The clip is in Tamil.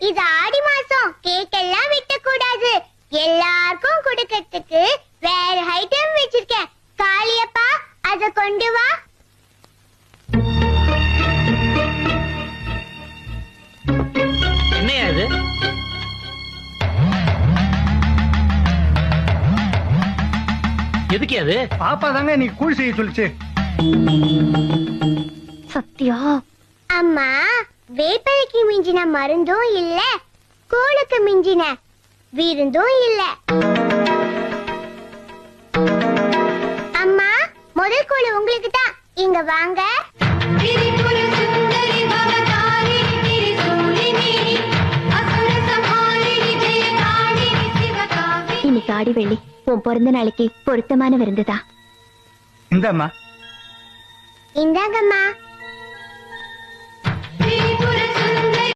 இது ஆடி மாசம், கேக் எல்லாம் வெட்ட கூடாது. எல்லாருக்கும் கொடுக்கறதுக்கு வேற ஐட்டம் வச்சிருக்கேன். காளியப்பா, அத கொண்டு வா. என்னையா இது? எதுக்கு அது? பாப்பா தாங்க நீ கூழ் செய்ய சொல்லிச்சு. சத்யா, அம்மா, வேப்பலைக்கு மிஞ்சின மருந்தும் இல்ல, கூழுக்கு மிஞ்சின விருந்தும் இல்ல. அம்மா, முதல் கூழு உங்களுக்கு தான். இங்க வாங்க. இன்னைக்கு ஆடி வெள்ளி, உன் பிறந்த நாளைக்கு பொருத்தமான விருந்துதான். இந்தாம்மா. இந்தாங்கம்மா.